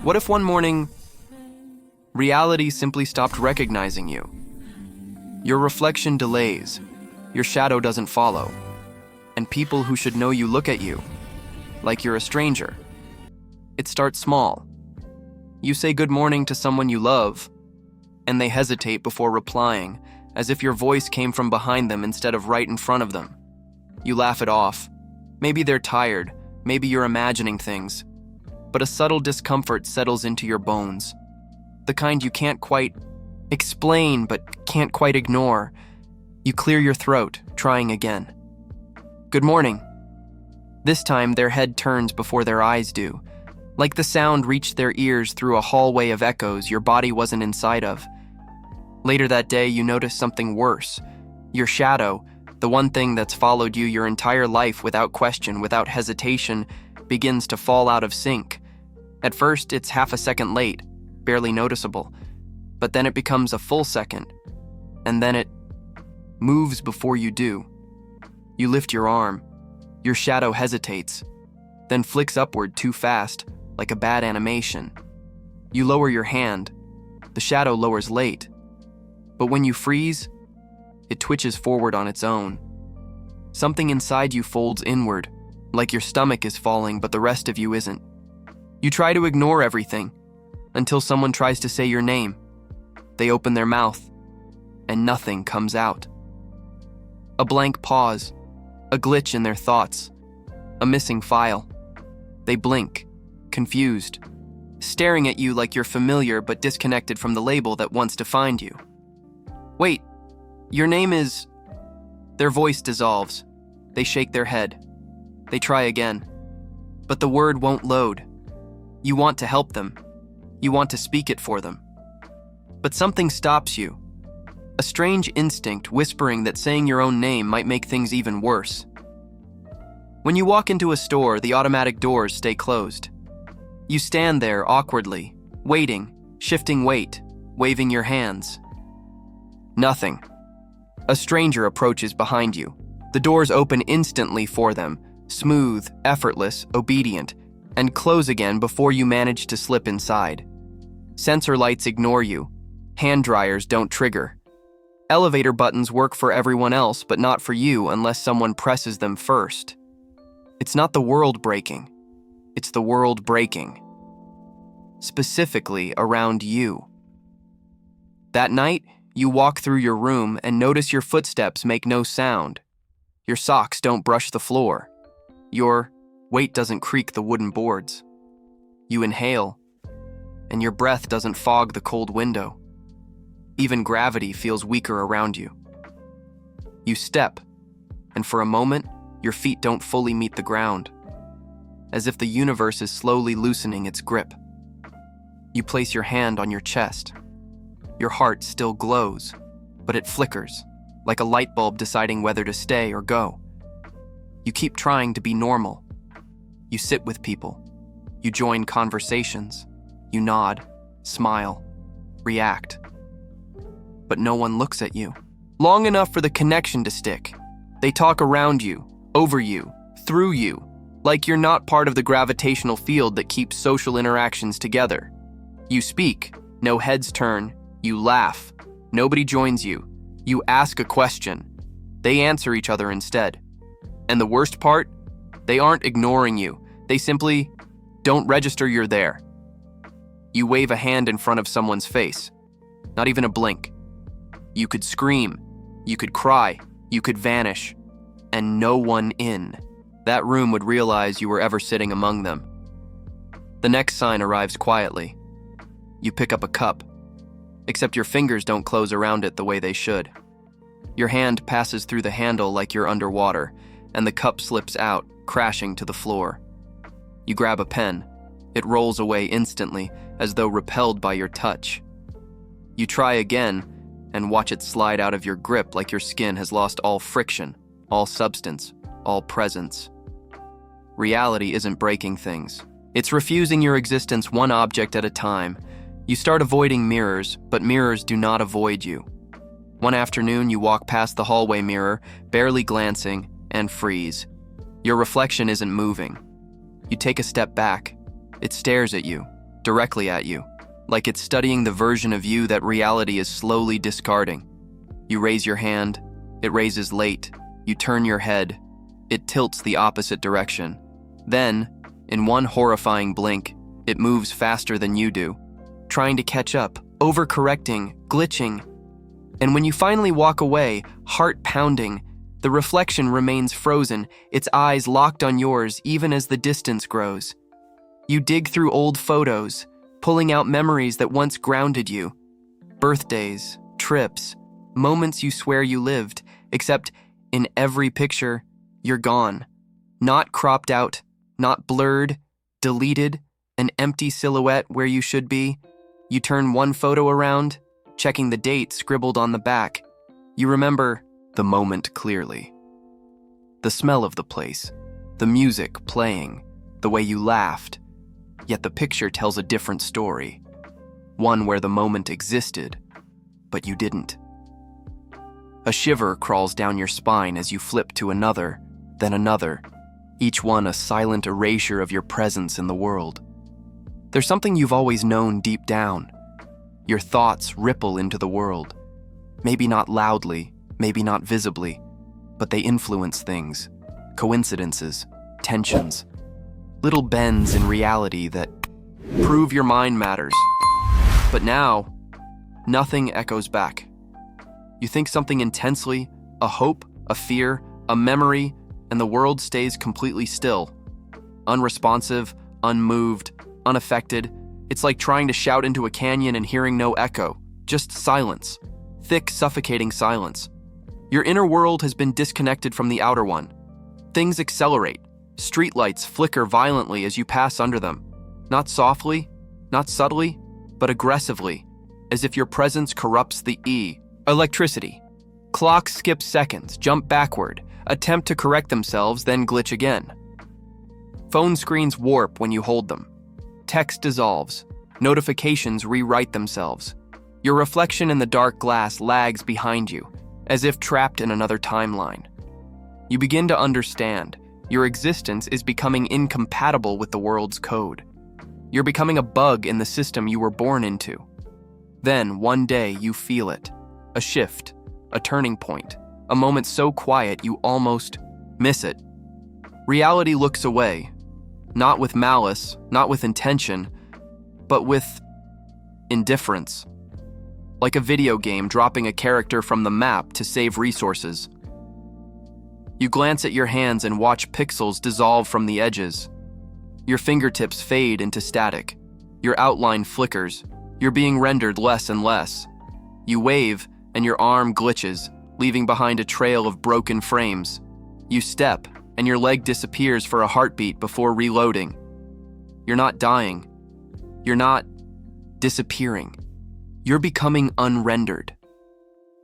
What if one morning, reality simply stopped recognizing you? Your reflection delays, your shadow doesn't follow, and people who should know you look at you like you're a stranger. It starts small. You say good morning to someone you love, and they hesitate before replying, as if your voice came from behind them instead of right in front of them. You laugh it off. Maybe they're tired, maybe you're imagining things, but a subtle discomfort settles into your bones. The kind you can't quite explain but can't quite ignore. You clear your throat, trying again. Good morning. This time their head turns before their eyes do. Like the sound reached their ears through a hallway of echoes your body wasn't inside of. Later that day, you notice something worse. Your shadow, the one thing that's followed you your entire life without question, without hesitation, begins to fall out of sync. At first, it's half a second late, barely noticeable, but then it becomes a full second, and then it moves before you do. You lift your arm. Your shadow hesitates, then flicks upward too fast, like a bad animation. You lower your hand. The shadow lowers late. But when you freeze, it twitches forward on its own. Something inside you folds inward, like your stomach is falling but the rest of you isn't. You try to ignore everything, until someone tries to say your name. They open their mouth, and nothing comes out. A blank pause, a glitch in their thoughts, a missing file. They blink, confused, staring at you like you're familiar but disconnected from the label that once defined you. Wait, your name is... Their voice dissolves. They shake their head. They try again. But the word won't load. You want to help them. You want to speak it for them. But something stops you. A strange instinct whispering that saying your own name might make things even worse. When you walk into a store, the automatic doors stay closed. You stand there awkwardly, waiting, shifting weight, waving your hands. Nothing. A stranger approaches behind you. The doors open instantly for them, smooth, effortless, obedient, and close again before you manage to slip inside. Sensor lights ignore you. Hand dryers don't trigger. Elevator buttons work for everyone else, but not for you unless someone presses them first. It's not the world breaking. It's the world breaking. Specifically around you. That night, you walk through your room and notice your footsteps make no sound. Your socks don't brush the floor. Your weight doesn't creak the wooden boards. You inhale, and your breath doesn't fog the cold window. Even gravity feels weaker around you. You step, and for a moment, your feet don't fully meet the ground, as if the universe is slowly loosening its grip. You place your hand on your chest. Your heart still glows, but it flickers, like a light bulb deciding whether to stay or go. You keep trying to be normal. You sit with people. You join conversations. You nod, smile, react. But no one looks at you. Long enough for the connection to stick. They talk around you, over you, through you, like you're not part of the gravitational field that keeps social interactions together. You speak, no heads turn. You laugh. Nobody joins you. You ask a question. They answer each other instead. And the worst part? They aren't ignoring you. They simply don't register you're there. You wave a hand in front of someone's face. Not even a blink. You could scream. You could cry. You could vanish. And no one in that room would realize you were ever sitting among them. The next sign arrives quietly. You pick up a cup. Except your fingers don't close around it the way they should. Your hand passes through the handle like you're underwater, and the cup slips out, crashing to the floor. You grab a pen. It rolls away instantly, as though repelled by your touch. You try again, and watch it slide out of your grip like your skin has lost all friction, all substance, all presence. Reality isn't breaking things. It's refusing your existence one object at a time. You start avoiding mirrors, but mirrors do not avoid you. One afternoon, you walk past the hallway mirror, barely glancing, and freeze. Your reflection isn't moving. You take a step back. It stares at you, directly at you, like it's studying the version of you that reality is slowly discarding. You raise your hand, it raises late. You turn your head, it tilts the opposite direction. Then, in one horrifying blink, it moves faster than you do, trying to catch up, overcorrecting, glitching. And when you finally walk away, heart pounding, the reflection remains frozen, its eyes locked on yours even as the distance grows. You dig through old photos, pulling out memories that once grounded you. Birthdays, trips, moments you swear you lived, except in every picture, you're gone. Not cropped out, not blurred, deleted, an empty silhouette where you should be. You turn one photo around, checking the date scribbled on the back. You remember the moment clearly. The smell of the place, the music playing, the way you laughed. Yet the picture tells a different story. One where the moment existed, but you didn't. A shiver crawls down your spine as you flip to another, then another, each one a silent erasure of your presence in the world. There's something you've always known deep down. Your thoughts ripple into the world. Maybe not loudly, maybe not visibly, but they influence things, coincidences, tensions, little bends in reality that prove your mind matters. But now, nothing echoes back. You think something intensely, a hope, a fear, a memory, and the world stays completely still. Unresponsive, unmoved, unaffected. It's like trying to shout into a canyon and hearing no echo, just silence. Thick, suffocating silence. Your inner world has been disconnected from the outer one. Things accelerate. Streetlights flicker violently as you pass under them. Not softly, not subtly, but aggressively, as if your presence corrupts the E. Electricity. Clocks skip seconds, jump backward, attempt to correct themselves, then glitch again. Phone screens warp when you hold them. Text dissolves. Notifications rewrite themselves. Your reflection in the dark glass lags behind you, as if trapped in another timeline. You begin to understand. Your existence is becoming incompatible with the world's code. You're becoming a bug in the system you were born into. Then, one day, you feel it. A shift, a turning point, a moment so quiet you almost miss it. Reality looks away, not with malice, not with intention, but with indifference. Like a video game dropping a character from the map to save resources. You glance at your hands and watch pixels dissolve from the edges. Your fingertips fade into static. Your outline flickers. You're being rendered less and less. You wave, and your arm glitches, leaving behind a trail of broken frames. You step, and your leg disappears for a heartbeat before reloading. You're not dying. You're not disappearing. You're becoming unrendered.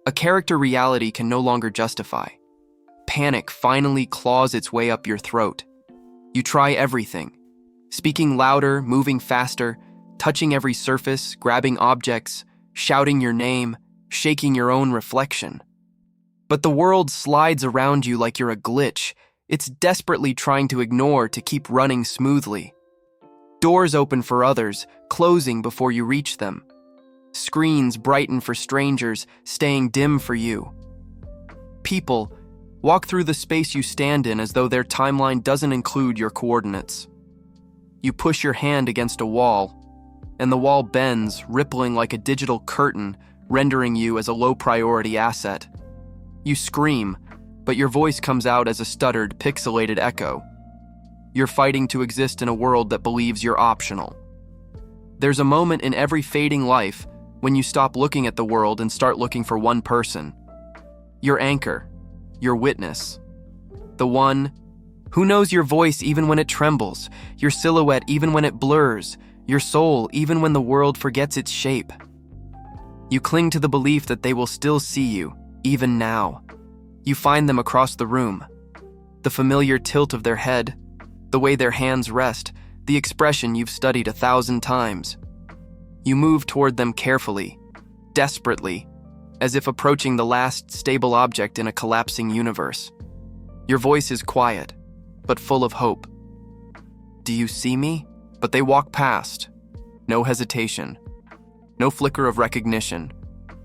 A character reality can no longer justify. Panic finally claws its way up your throat. You try everything. Speaking louder, moving faster, touching every surface, grabbing objects, shouting your name, shaking your own reflection. But the world slides around you like you're a glitch. It's desperately trying to ignore to keep running smoothly. Doors open for others, closing before you reach them. Screens brighten for strangers, staying dim for you. People walk through the space you stand in as though their timeline doesn't include your coordinates. You push your hand against a wall, and the wall bends, rippling like a digital curtain, rendering you as a low-priority asset. You scream, but your voice comes out as a stuttered, pixelated echo. You're fighting to exist in a world that believes you're optional. There's a moment in every fading life when you stop looking at the world and start looking for one person. Your anchor, your witness. The one who knows your voice even when it trembles, your silhouette even when it blurs, your soul even when the world forgets its shape. You cling to the belief that they will still see you, even now. You find them across the room. The familiar tilt of their head, the way their hands rest, the expression you've studied 1,000 times. You move toward them carefully, desperately, as if approaching the last stable object in a collapsing universe. Your voice is quiet, but full of hope. Do you see me? But they walk past. No hesitation. No flicker of recognition.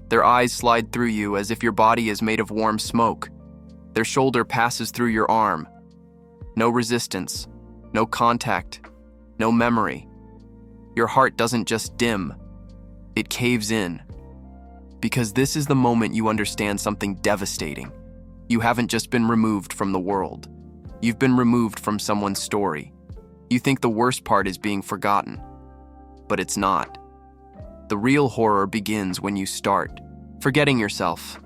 Their eyes slide through you as if your body is made of warm smoke. Their shoulder passes through your arm. No resistance. No contact. No memory. Your heart doesn't just dim. It caves in. Because this is the moment you understand something devastating. You haven't just been removed from the world. You've been removed from someone's story. You think the worst part is being forgotten. But it's not. The real horror begins when you start forgetting yourself.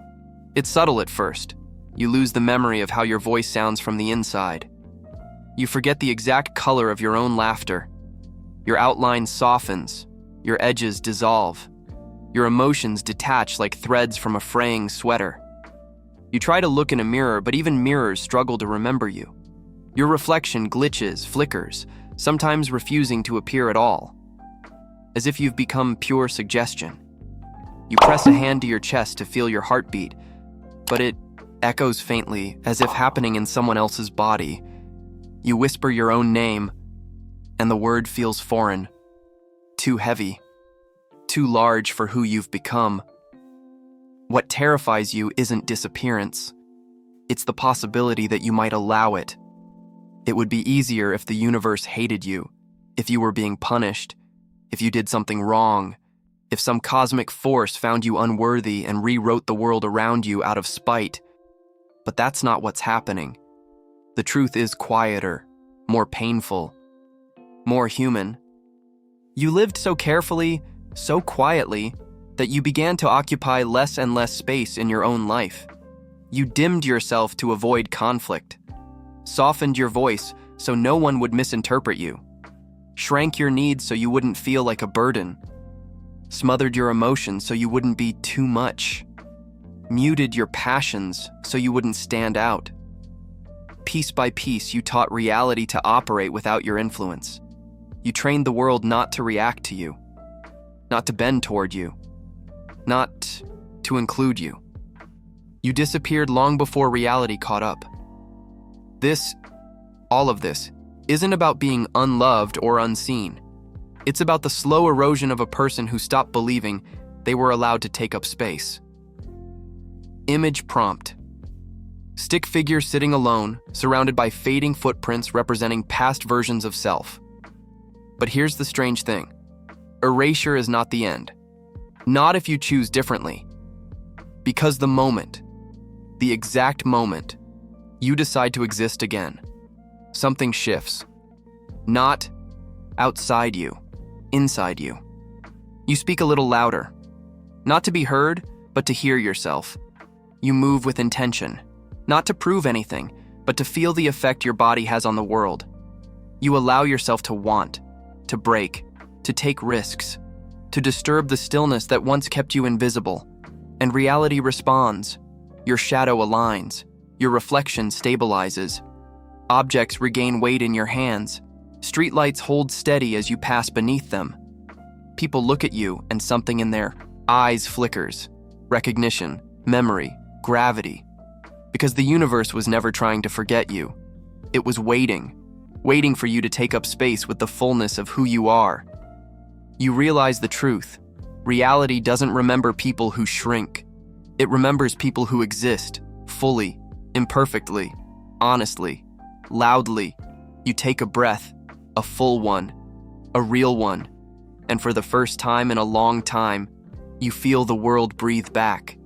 It's subtle at first. You lose the memory of how your voice sounds from the inside. You forget the exact color of your own laughter. Your outline softens. Your edges dissolve. Your emotions detach like threads from a fraying sweater. You try to look in a mirror, but even mirrors struggle to remember you. Your reflection glitches, flickers, sometimes refusing to appear at all. As if you've become pure suggestion. You press a hand to your chest to feel your heartbeat, but it echoes faintly, as if happening in someone else's body. You whisper your own name, and the word feels foreign, too heavy, too large for who you've become. What terrifies you isn't disappearance. It's the possibility that you might allow it. It would be easier if the universe hated you, if you were being punished, if you did something wrong, if some cosmic force found you unworthy and rewrote the world around you out of spite. But that's not what's happening. The truth is quieter, more painful, more human. You lived so carefully, so quietly, that you began to occupy less and less space in your own life. You dimmed yourself to avoid conflict, softened your voice so no one would misinterpret you, shrank your needs so you wouldn't feel like a burden, smothered your emotions so you wouldn't be too much, muted your passions so you wouldn't stand out. Piece by piece, you taught reality to operate without your influence. You trained the world not to react to you, not to bend toward you, not to include you. You disappeared long before reality caught up. All of this, isn't about being unloved or unseen. It's about the slow erosion of a person who stopped believing they were allowed to take up space. Image prompt. Stick figure sitting alone, surrounded by fading footprints representing past versions of self. But here's the strange thing. Erasure is not the end. Not if you choose differently. Because the moment, the exact moment, you decide to exist again, something shifts. Not outside you, inside you. You speak a little louder. Not to be heard, but to hear yourself. You move with intention. Not to prove anything, but to feel the effect your body has on the world. You allow yourself to want, to break, to take risks, to disturb the stillness that once kept you invisible. And reality responds. Your shadow aligns. Your reflection stabilizes. Objects regain weight in your hands. Streetlights hold steady as you pass beneath them. People look at you and something in their eyes flickers. Recognition, memory, gravity. Because the universe was never trying to forget you. It was waiting for you to take up space with the fullness of who you are. You realize the truth. Reality doesn't remember people who shrink. It remembers people who exist, fully, imperfectly, honestly, loudly. You take a breath, a full one, a real one, and for the first time in a long time, you feel the world breathe back.